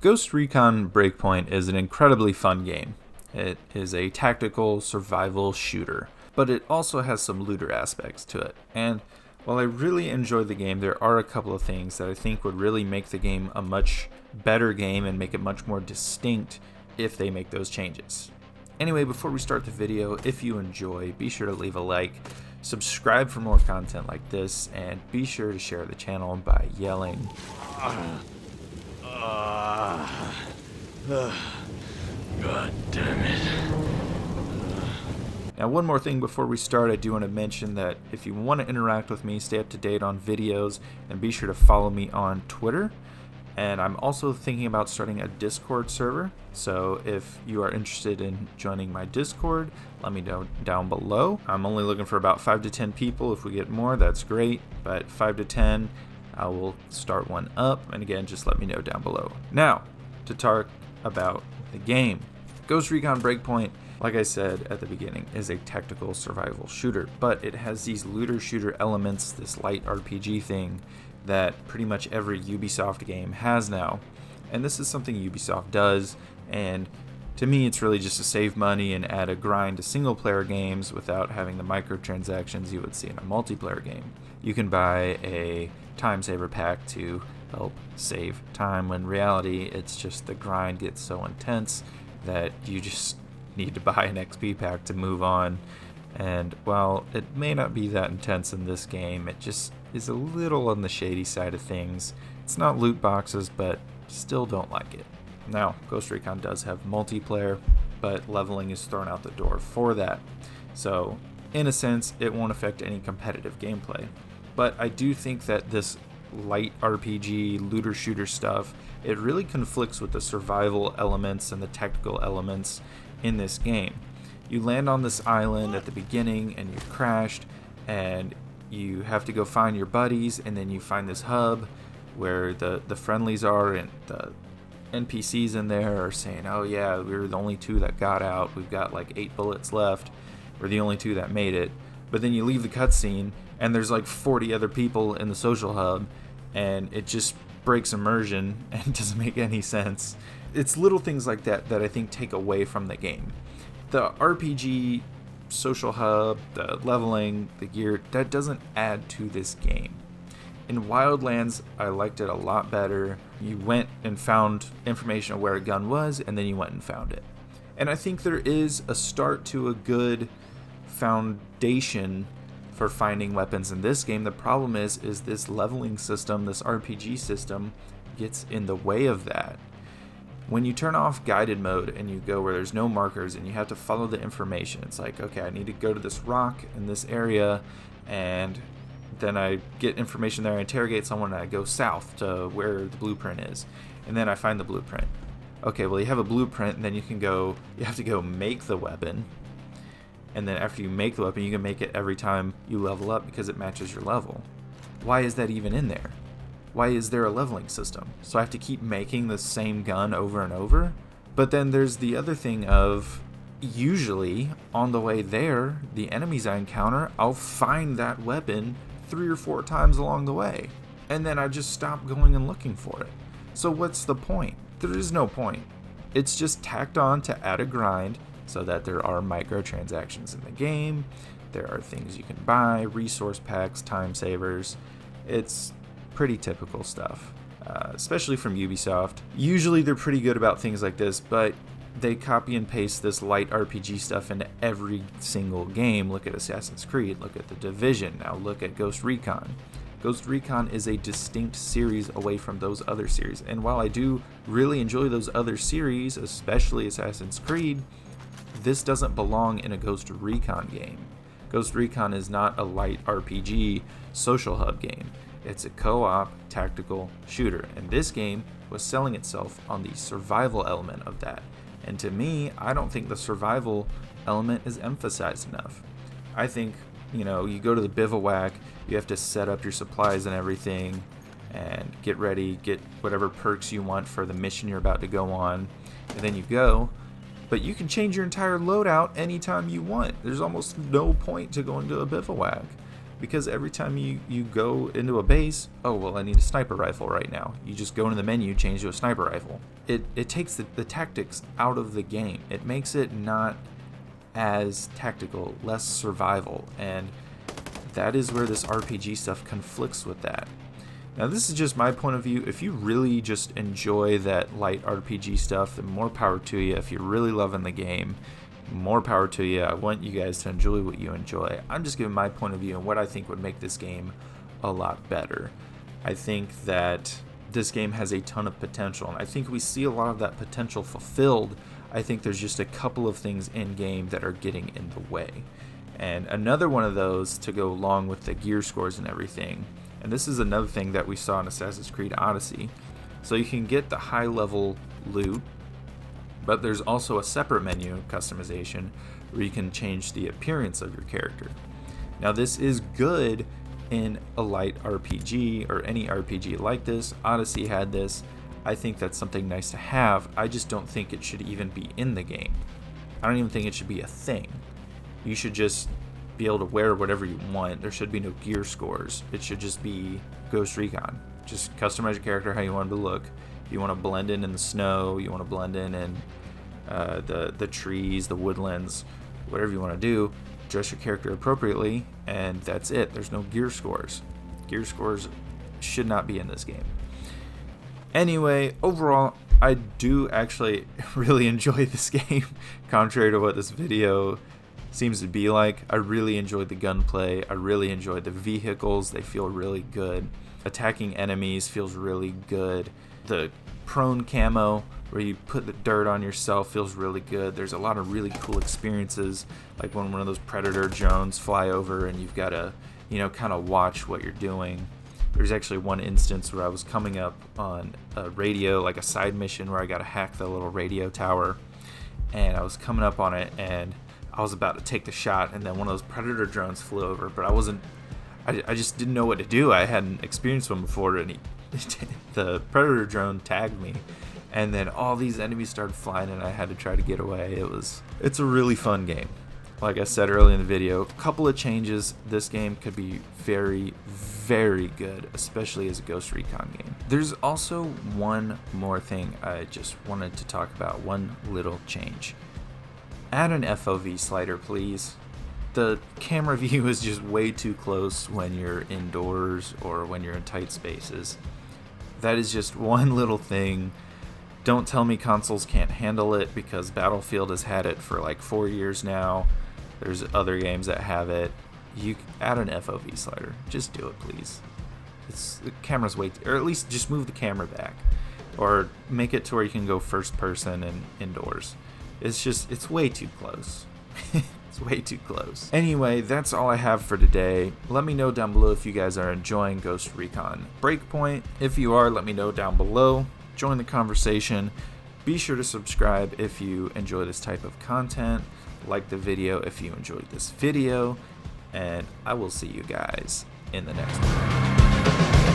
Ghost Recon Breakpoint is an incredibly fun game. It is a tactical survival shooter, but it also has some looter aspects to it. And while I really enjoy the game, there are a couple of things that I think would really make the game a much better game and make it much more distinct if they make those changes. Anyway, before we start the video, if you enjoy, be sure to leave a like, subscribe for more content like this, and be sure to share the channel by yelling. God damn it. Now, one more thing before we start, I do want to mention that if you want to interact with me, stay up to date on videos, and be sure to follow me on Twitter. And I'm also thinking about starting a Discord server, so if you are interested in joining my Discord, let me know down below. I'm only looking for about 5 to 10 people. If we get more, that's great, but 5 to 10, I will start one up, and again, just let me know down below. Now, to talk about the game. Ghost Recon Breakpoint, like I said at the beginning, is a tactical survival shooter, but it has these looter shooter elements, this light RPG thing, that pretty much every Ubisoft game has now. And this is something Ubisoft does, and to me it's really just to save money and add a grind to single player games without having the microtransactions you would see in a multiplayer game. You can buy a time saver pack to help save time, when in reality it's just the grind gets so intense that you just need to buy an XP pack to move on. And while it may not be that intense in this game, it just is a little on the shady side of things. It's not loot boxes, but still don't like it. Now, Ghost Recon does have multiplayer, but leveling is thrown out the door for that. So, in a sense, it won't affect any competitive gameplay. But I do think that this light RPG, looter shooter stuff, it really conflicts with the survival elements and the tactical elements in this game. You land on this island at the beginning and you've crashed, and you have to go find your buddies, and then you find this hub where the friendlies are, and the NPCs in there are saying, oh yeah, we were the only two that got out, we've got like 8 bullets left, we're the only two that made it. But then you leave the cutscene and there's like 40 other people in the social hub, and it just breaks immersion and doesn't make any sense. It's little things like that that I think take away from the game. The RPG social hub, the leveling, the gear, that doesn't add to this game. In Wildlands, I liked it a lot better. You went and found information on where a gun was, and then you went and found it. And I think there is a start to a good foundation for finding weapons in this game. The problem is this leveling system, this RPG system, gets in the way of that. When you turn off guided mode and you go where there's no markers and you have to follow the information, it's like, okay, I need to go to this rock in this area, and then I get information there, I interrogate someone, and I go south to where the blueprint is, and then I find the blueprint. Okay, well, you have a blueprint, and then you have to go make the weapon, and then after you make the weapon, you can make it every time you level up because it matches your level. Why is that even in there? Why is there a leveling system? So I have to keep making the same gun over and over? But then there's the other thing of, usually on the way there, the enemies I encounter, I'll find that weapon 3 or 4 times along the way, and then I just stop going and looking for it. So what's the point? There is no point. It's just tacked on to add a grind so that there are microtransactions in the game, there are things you can buy, resource packs, time savers. It's pretty typical stuff, especially from Ubisoft. Usually they're pretty good about things like this, but they copy and paste this light RPG stuff into every single game. Look at Assassin's Creed, look at The Division, now look at Ghost Recon. Ghost Recon is a distinct series away from those other series, and while I do really enjoy those other series, especially Assassin's Creed, this doesn't belong in a Ghost Recon game. Ghost Recon is not a light RPG social hub game. It's a co-op tactical shooter, and this game was selling itself on the survival element of that. And to me, I don't think the survival element is emphasized enough. I think, you go to the bivouac, you have to set up your supplies and everything, and get ready, get whatever perks you want for the mission you're about to go on, and then you go. But you can change your entire loadout anytime you want. There's almost no point to going to a bivouac. because every time you go into a base, oh, well, I need a sniper rifle right now. You just go into the menu, change to a sniper rifle. It takes the tactics out of the game. It makes it not as tactical, less survival, and that is where this RPG stuff conflicts with that. Now, this is just my point of view. If you really just enjoy that light RPG stuff, then more power to you. If you're really loving the game, more power to you. I want you guys to enjoy what you enjoy. I'm just giving my point of view and what I think would make this game a lot better. I think that this game has a ton of potential, and I think we see a lot of that potential fulfilled. I think there's just a couple of things in game that are getting in the way. And another one of those, to go along with the gear scores and everything, and this is another thing that we saw in Assassin's Creed Odyssey. So you can get the high level loot, but there's also a separate menu customization where you can change the appearance of your character. Now, this is good in a light RPG or any RPG like this. Odyssey had this. I think that's something nice to have. I just don't think it should even be in the game. I don't even think it should be a thing. You should just be able to wear whatever you want. There should be no gear scores. It should just be Ghost Recon. Just customize your character how you want it to look. You want to blend in the snow, you want to blend in the trees, the woodlands, whatever you want to do. Dress your character appropriately, and that's it. There's no gear scores. Gear scores should not be in this game. Anyway, overall, I do actually really enjoy this game, contrary to what this video seems to be like. I really enjoyed the gunplay. I really enjoyed the vehicles. They feel really good. Attacking enemies feels really good. The prone camo, where you put the dirt on yourself, feels really good. There's a lot of really cool experiences, like when one of those predator drones fly over and you've got to, kind of watch what you're doing. There's actually one instance where I was coming up on a radio, like a side mission where I got to hack the little radio tower, and I was coming up on it, and I was about to take the shot, and then one of those predator drones flew over, but I just didn't know what to do. I hadn't experienced one before, and the predator drone tagged me, and then all these enemies started flying, and I had to try to get away. It's a really fun game. Like I said earlier in the video, a couple of changes. This game could be very, very good, especially as a Ghost Recon game. There's also one more thing I just wanted to talk about, one little change. Add an FOV slider, please. The camera view is just way too close when you're indoors or when you're in tight spaces. That is just one little thing. Don't tell me consoles can't handle it, because Battlefield has had it for like 4 years now. There's other games that have it. You add an FOV slider. Just do it, please. The camera's or at least just move the camera back, or make it to where you can go first person and indoors. It's way too close. It's way too close. Anyway, that's all I have for today. Let me know down below if you guys are enjoying Ghost Recon Breakpoint. If you are, let me know down below. Join the conversation. Be sure to subscribe if you enjoy this type of content. Like the video if you enjoyed this video. And I will see you guys in the next one.